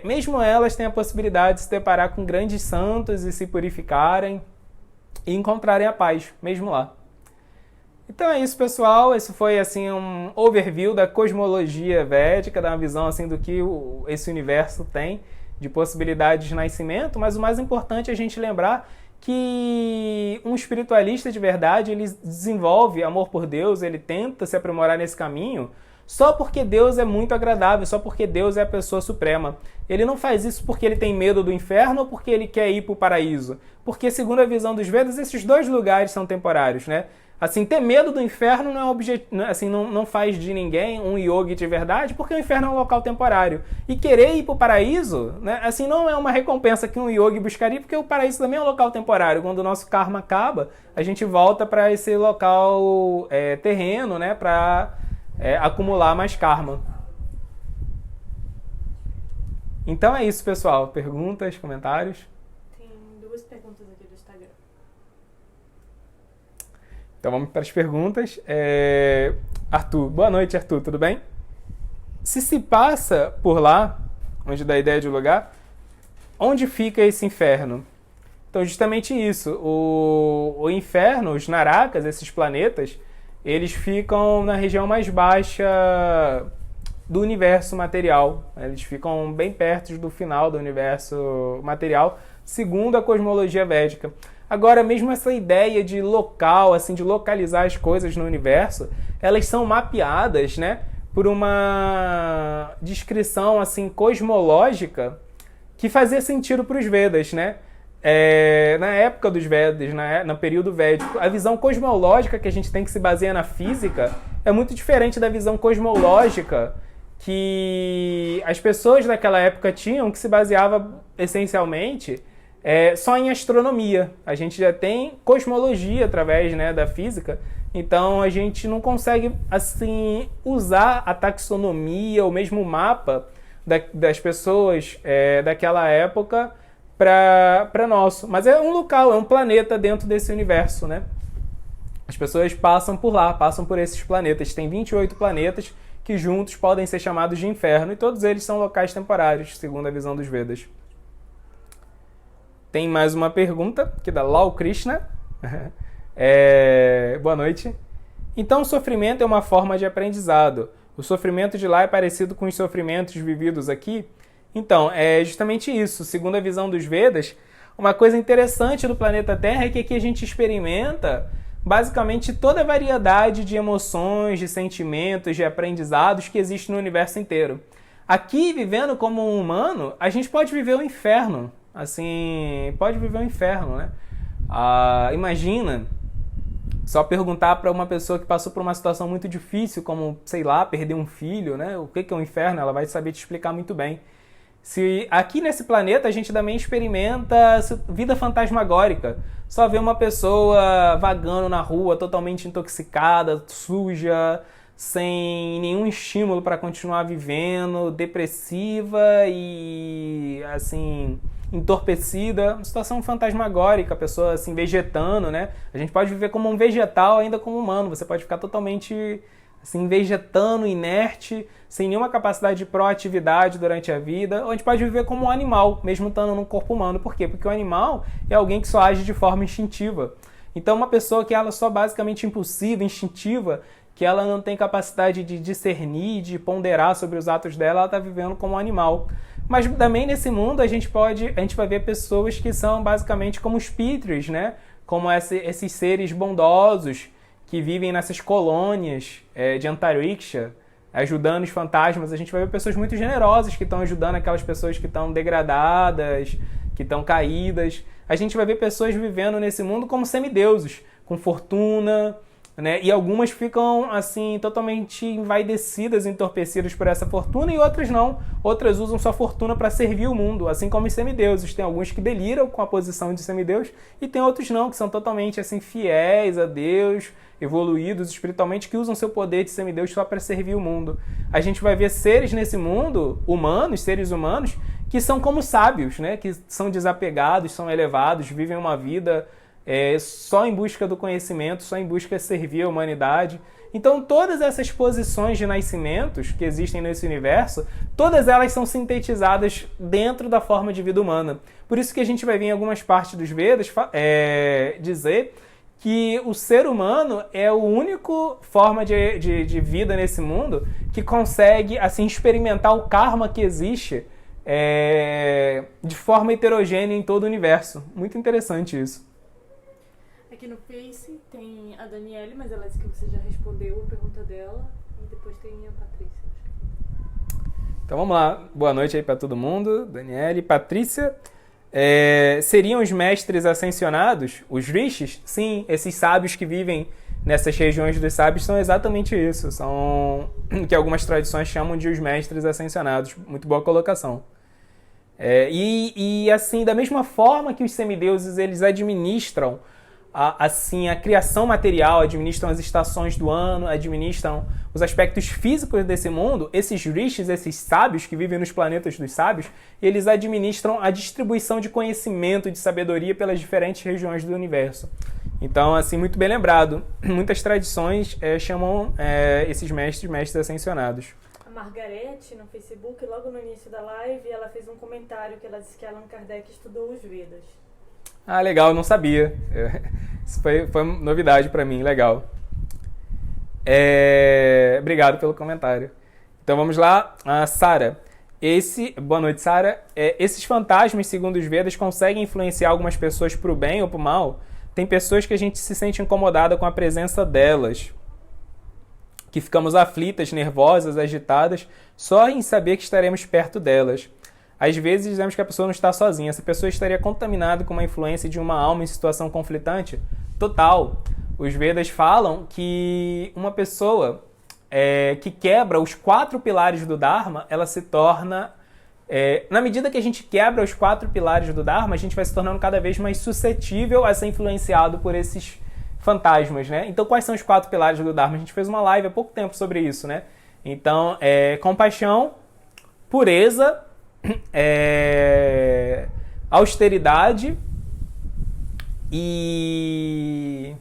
Mesmo elas têm a possibilidade de se deparar com grandes santos e se purificarem e encontrarem a paz, mesmo lá. Então é isso, pessoal. Esse foi assim um overview da cosmologia védica, da visão assim do que esse universo tem de possibilidades de nascimento, mas o mais importante é a gente lembrar que um espiritualista de verdade, ele desenvolve amor por Deus, ele tenta se aprimorar nesse caminho, só porque Deus é muito agradável, só porque Deus é a pessoa suprema. Ele não faz isso porque ele tem medo do inferno ou porque ele quer ir para o paraíso. Porque, segundo a visão dos Vedas, esses dois lugares são temporários, né? Assim, ter medo do inferno não, assim, não faz de ninguém um yogi de verdade, porque o inferno é um local temporário. E querer ir para o paraíso, né, assim, não é uma recompensa que um yogi buscaria, porque o paraíso também é um local temporário. Quando o nosso karma acaba, a gente volta para esse local terreno, né, para acumular mais karma. Então é isso, pessoal. Perguntas, comentários? Tem 2 perguntas aqui do Instagram. Então vamos para as perguntas. Arthur, boa noite, Arthur, tudo bem? Se passa por lá, onde dá a ideia de lugar, onde fica esse inferno? Então, justamente isso. O inferno, os narakas, esses planetas, eles ficam na região mais baixa do universo material. Eles ficam bem perto do final do universo material, segundo a cosmologia védica. Agora, mesmo essa ideia de local, assim, de localizar as coisas no universo, elas são mapeadas, né, por uma descrição assim cosmológica que fazia sentido para os Vedas, né? Na época dos Vedas, no período védico, a visão cosmológica que a gente tem que se basear na física é muito diferente da visão cosmológica que as pessoas daquela época tinham, que se baseava essencialmente só em astronomia. A gente já tem cosmologia através, né, da física, então a gente não consegue assim usar a taxonomia ou mesmo o mapa das pessoas daquela época para nosso. Mas é um local, é um planeta dentro desse universo, né? As pessoas passam por lá, passam por esses planetas. Tem 28 planetas que juntos podem ser chamados de inferno e todos eles são locais temporários, segundo a visão dos Vedas. Tem mais uma pergunta, que é da Lau Krishna. Boa noite. Então, o sofrimento é uma forma de aprendizado. O sofrimento de lá é parecido com os sofrimentos vividos aqui? Então, é justamente isso. Segundo a visão dos Vedas, uma coisa interessante do planeta Terra é que aqui a gente experimenta basicamente toda a variedade de emoções, de sentimentos, de aprendizados que existe no universo inteiro. Aqui, vivendo como um humano, a gente pode viver o inferno. Assim, pode viver o inferno, né? Imagina só perguntar para uma pessoa que passou por uma situação muito difícil, como, sei lá, perder um filho, né? O que é um inferno? Ela vai saber te explicar muito bem. Se aqui nesse planeta a gente também experimenta vida fantasmagórica, só vê uma pessoa vagando na rua, totalmente intoxicada, suja, sem nenhum estímulo para continuar vivendo, depressiva e assim entorpecida, uma situação fantasmagórica, a pessoa assim vegetando, né? A gente pode viver como um vegetal ainda como humano, você pode ficar totalmente assim vegetando, inerte, sem nenhuma capacidade de proatividade durante a vida, ou a gente pode viver como um animal, mesmo estando num corpo humano. Por quê? Porque o animal é alguém que só age de forma instintiva. Então uma pessoa que ela só basicamente impulsiva, instintiva, que ela não tem capacidade de discernir, de ponderar sobre os atos dela, ela está vivendo como um animal. Mas também nesse mundo a gente vai ver pessoas que são basicamente como espíritos, né? Como esses seres bondosos que vivem nessas colônias de Antariksha, ajudando os fantasmas. A gente vai ver pessoas muito generosas que estão ajudando aquelas pessoas que estão degradadas, que estão caídas. A gente vai ver pessoas vivendo nesse mundo como semideuses, com fortuna, né? E algumas ficam assim totalmente envaidecidas, entorpecidas por essa fortuna, e outras não. Outras usam sua fortuna para servir o mundo, assim como os semideuses. Tem alguns que deliram com a posição de semideus e tem outros não, que são totalmente assim fiéis a Deus, evoluídos espiritualmente, que usam seu poder de semideus só para servir o mundo. A gente vai ver seres nesse mundo, humanos, seres humanos, que são como sábios, né? Que são desapegados, são elevados, vivem uma vida só em busca do conhecimento, só em busca de servir a humanidade. Então todas essas posições de nascimentos que existem nesse universo, todas elas são sintetizadas dentro da forma de vida humana. Por isso que a gente vai ver em algumas partes dos Vedas dizer que o ser humano é a única forma de vida nesse mundo que consegue assim experimentar o karma que existe de forma heterogênea em todo o universo. Muito interessante isso. Aqui no Face tem a Daniele, mas ela disse que você já respondeu a pergunta dela. E depois tem a Patrícia. Então vamos lá. Boa noite aí para todo mundo. Daniele, Patrícia. Seriam os mestres ascensionados, os rishis? Sim, esses sábios que vivem nessas regiões dos sábios são exatamente isso. São o que algumas tradições chamam de os mestres ascensionados. Muito boa colocação. E assim, da mesma forma que os semideuses eles administram assim, a criação material, administram as estações do ano, administram os aspectos físicos desse mundo, esses rishis, esses sábios que vivem nos planetas dos sábios, eles administram a distribuição de conhecimento, de sabedoria pelas diferentes regiões do universo. Então, assim, muito bem lembrado. Muitas tradições chamam esses mestres ascensionados. A Margarete, no Facebook, logo no início da live, ela fez um comentário que ela disse que Allan Kardec estudou os Vedas. Ah, legal, não sabia. Isso foi novidade para mim, legal. Obrigado pelo comentário. Então vamos lá, Sara. Boa noite, Sara. Esses fantasmas, segundo os Vedas, conseguem influenciar algumas pessoas para o bem ou para o mal? Tem pessoas que a gente se sente incomodada com a presença delas, que ficamos aflitas, nervosas, agitadas, só em saber que estaremos perto delas. Às vezes dizemos que a pessoa não está sozinha. Essa pessoa estaria contaminada com uma influência de uma alma em situação conflitante? Total. Os Vedas falam que uma pessoa que quebra os 4 pilares do Dharma, ela se torna... na medida que a gente quebra os 4 pilares do Dharma, a gente vai se tornando cada vez mais suscetível a ser influenciado por esses fantasmas, né? Então, quais são os 4 pilares do Dharma? A gente fez uma live há pouco tempo sobre isso, né? Então, compaixão, pureza... austeridade e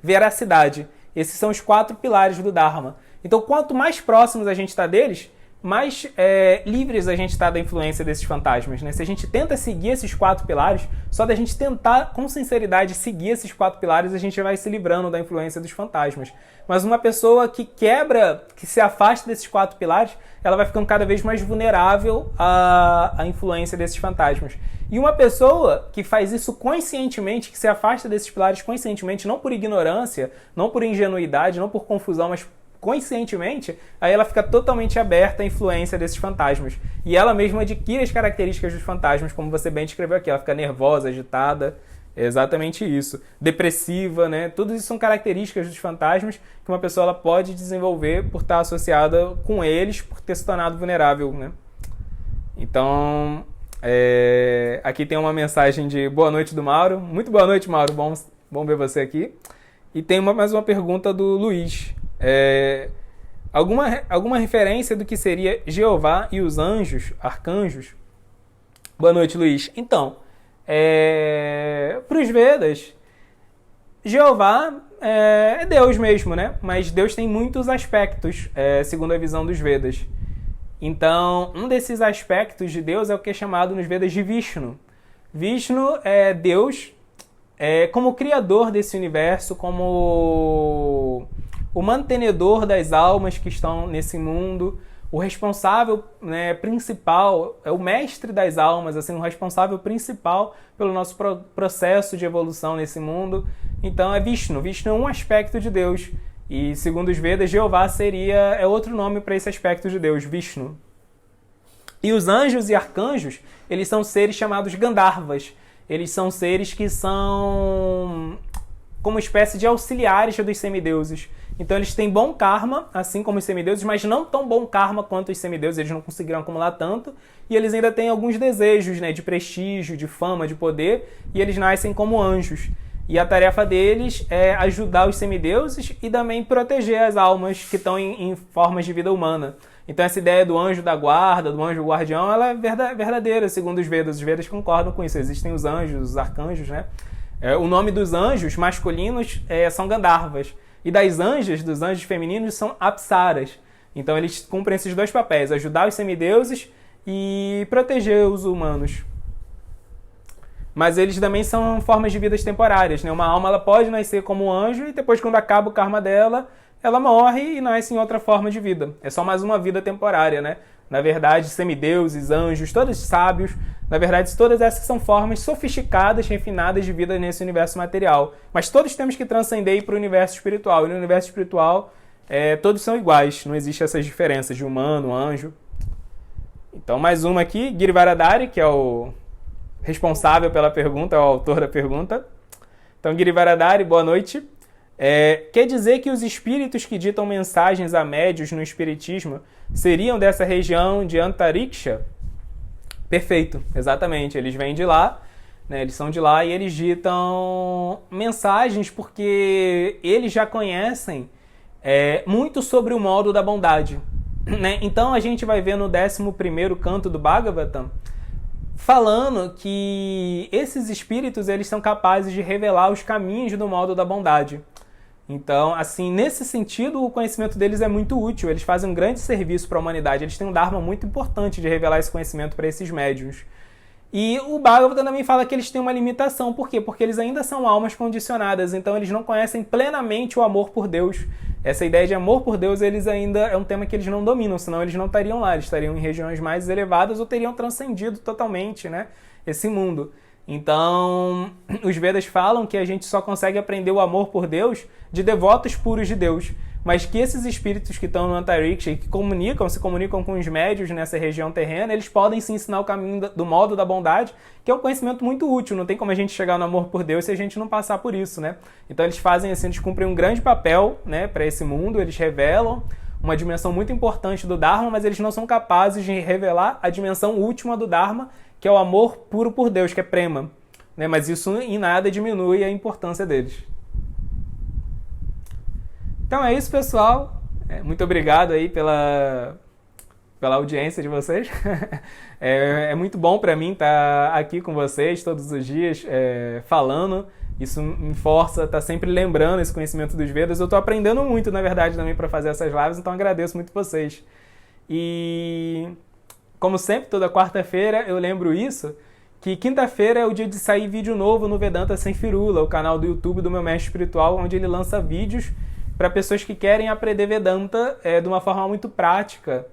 veracidade. Esses são os 4 pilares do Dharma. Então, quanto mais próximos a gente está deles, mais livres a gente está da influência desses fantasmas, né? Se a gente tenta seguir esses 4 pilares, só da gente tentar com sinceridade seguir esses 4 pilares, a gente vai se livrando da influência dos fantasmas. Mas uma pessoa que quebra, que se afasta desses 4 pilares, ela vai ficando cada vez mais vulnerável à influência desses fantasmas. E uma pessoa que faz isso conscientemente, que se afasta desses pilares conscientemente, não por ignorância, não por ingenuidade, não por confusão, mas conscientemente, aí ela fica totalmente aberta à influência desses fantasmas. E ela mesma adquire as características dos fantasmas, como você bem descreveu aqui. Ela fica nervosa, agitada, é exatamente isso. Depressiva, né? Tudo isso são características dos fantasmas que uma pessoa ela pode desenvolver por estar associada com eles, por ter se tornado vulnerável, né? Então, aqui tem uma mensagem de boa noite do Mauro. Muito boa noite, Mauro. Bom ver você aqui. E tem mais uma pergunta do Luiz. Alguma referência do que seria Jeová e os anjos, arcanjos? Boa noite, Luiz. Então, para os Vedas, Jeová é Deus mesmo, né? Mas Deus tem muitos aspectos, segundo a visão dos Vedas. Então, um desses aspectos de Deus é o que é chamado nos Vedas de Vishnu. Vishnu é Deus como criador desse universo, como o mantenedor das almas que estão nesse mundo, o responsável, né, principal, é o mestre das almas, assim, o responsável principal pelo nosso processo de evolução nesse mundo. Então é Vishnu. Vishnu é um aspecto de Deus. E segundo os Vedas, Jeová é outro nome para esse aspecto de Deus, Vishnu. E os anjos e arcanjos, eles são seres chamados Gandharvas. Eles são seres que são como espécie de auxiliares dos semideuses. Então eles têm bom karma, assim como os semideuses, mas não tão bom karma quanto os semideuses, eles não conseguiram acumular tanto, e eles ainda têm alguns desejos, né, de prestígio, de fama, de poder, e eles nascem como anjos. E a tarefa deles é ajudar os semideuses e também proteger as almas que estão em formas de vida humana. Então essa ideia do anjo da guarda, do anjo guardião, ela é verdadeira, segundo os Vedas concordam com isso. Existem os anjos, os arcanjos, né? O nome dos anjos masculinos são Gandharvas. E das anjas, dos anjos femininos, são Apsaras. Então eles cumprem esses dois papéis, ajudar os semideuses e proteger os humanos. Mas eles também são formas de vidas temporárias, né? Uma alma ela pode nascer como anjo e depois, quando acaba o karma dela, ela morre e nasce em outra forma de vida. É só mais uma vida temporária, né? Na verdade, semideuses, anjos, todos sábios, na verdade, todas essas são formas sofisticadas, refinadas de vida nesse universo material. Mas todos temos que transcender para o universo espiritual. E no universo espiritual, todos são iguais, não existe essas diferenças de humano, anjo. Então, mais uma aqui, Girivaradari, que é o responsável pela pergunta, é o autor da pergunta. Então, Girivaradari, boa noite. Quer dizer que os espíritos que ditam mensagens a médios no espiritismo seriam dessa região de Antariksha? Perfeito, exatamente. Eles vêm de lá, né? Eles são de lá e eles ditam mensagens porque eles já conhecem muito sobre o modo da bondade, né? Então a gente vai ver no 11º canto do Bhagavatam falando que esses espíritos eles são capazes de revelar os caminhos do modo da bondade. Então, assim, nesse sentido, o conhecimento deles é muito útil. Eles fazem um grande serviço para a humanidade. Eles têm um dharma muito importante de revelar esse conhecimento para esses médiuns. E o Bhagavatam também fala que eles têm uma limitação. Por quê? Porque eles ainda são almas condicionadas. Então, eles não conhecem plenamente o amor por Deus. Essa ideia de amor por Deus, eles ainda é um tema que eles não dominam. Senão, eles não estariam lá. Eles estariam em regiões mais elevadas ou teriam transcendido totalmente, né, esse mundo. Então, os Vedas falam que a gente só consegue aprender o amor por Deus de devotos puros de Deus, mas que esses espíritos que estão no Antariksha e que se comunicam com os médios nessa região terrena, eles podem se ensinar o caminho do modo da bondade, que é um conhecimento muito útil. Não tem como a gente chegar no amor por Deus se a gente não passar por isso, né? Então eles fazem assim, eles cumprem um grande papel, né, para esse mundo, eles revelam uma dimensão muito importante do Dharma, mas eles não são capazes de revelar a dimensão última do Dharma, que é o amor puro por Deus, que é prema, né? Mas isso em nada diminui a importância deles. Então é isso, pessoal. Muito obrigado aí pela audiência de vocês. É muito bom para mim estar aqui com vocês todos os dias falando. Isso me força a estar sempre lembrando esse conhecimento dos Vedas. Eu estou aprendendo muito, na verdade, também para fazer essas lives, então agradeço muito vocês. E, como sempre, toda quarta-feira eu lembro isso, que quinta-feira é o dia de sair vídeo novo no Vedanta Sem Firula, o canal do YouTube do meu mestre espiritual, onde ele lança vídeos para pessoas que querem aprender Vedanta de uma forma muito prática.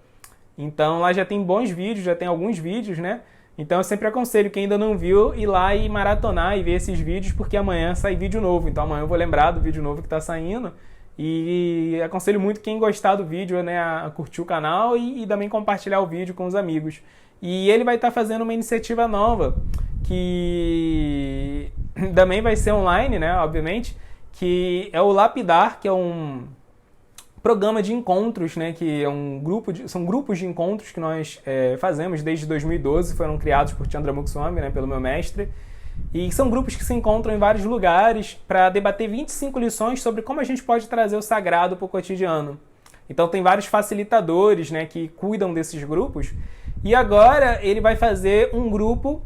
Então lá já tem bons vídeos, já tem alguns vídeos, né? Então eu sempre aconselho quem ainda não viu ir lá e maratonar e ver esses vídeos, porque amanhã sai vídeo novo. Então amanhã eu vou lembrar do vídeo novo que está saindo. E aconselho muito quem gostar do vídeo, né, a curtir o canal e também compartilhar o vídeo com os amigos. E ele vai estar fazendo uma iniciativa nova, que também vai ser online, né, obviamente, que é o Lapidar, que é um programa de encontros, né, que é são grupos de encontros que nós fazemos desde 2012, foram criados por Chandramukh Swami, né, pelo meu mestre, e são grupos que se encontram em vários lugares para debater 25 lições sobre como a gente pode trazer o sagrado para o cotidiano. Então tem vários facilitadores, né, que cuidam desses grupos, e agora ele vai fazer um grupo,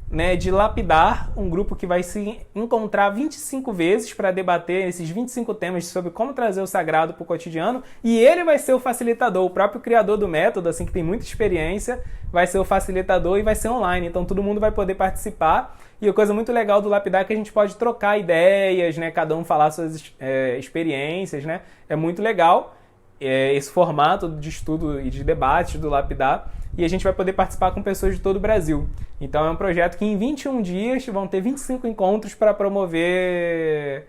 né, de Lapidar, um grupo que vai se encontrar 25 vezes para debater esses 25 temas sobre como trazer o sagrado para o cotidiano, e ele vai ser o facilitador, o próprio criador do método, assim, que tem muita experiência, vai ser o facilitador e vai ser online, então todo mundo vai poder participar. E a coisa muito legal do Lapidar é que a gente pode trocar ideias, né, cada um falar suas experiências, né, é muito legal esse formato de estudo e de debate do Lapidar. E a gente vai poder participar com pessoas de todo o Brasil. Então é um projeto que em 21 dias vão ter 25 encontros para promover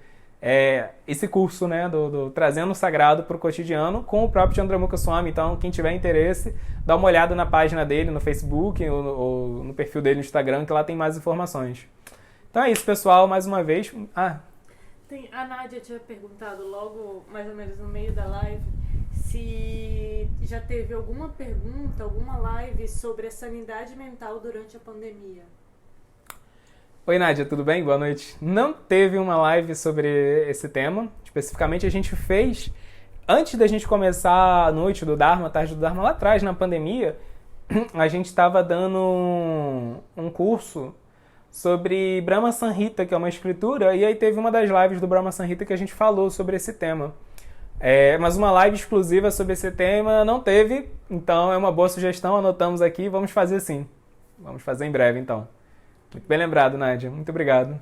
esse curso, né, do Trazendo o Sagrado para o Cotidiano com o próprio Chandramukh Swami. Então quem tiver interesse, dá uma olhada na página dele no Facebook ou no perfil dele no Instagram, que lá tem mais informações. Então é isso, pessoal, mais uma vez. A Nádia tinha perguntado logo, mais ou menos no meio da live, se já teve alguma pergunta, alguma live sobre a sanidade mental durante a pandemia. Oi, Nádia, tudo bem? Boa noite. Não teve uma live sobre esse tema. Especificamente, a gente fez, antes da gente começar a noite do Dharma, a tarde do Dharma, lá atrás, na pandemia, a gente estava dando um curso sobre Brahma Samhita, que é uma escritura, e aí teve uma das lives do Brahma Samhita que a gente falou sobre esse tema. Mas uma live exclusiva sobre esse tema não teve, então é uma boa sugestão, anotamos aqui, vamos fazer sim. Vamos fazer em breve, então. Muito bem lembrado, Nádia. Muito obrigado.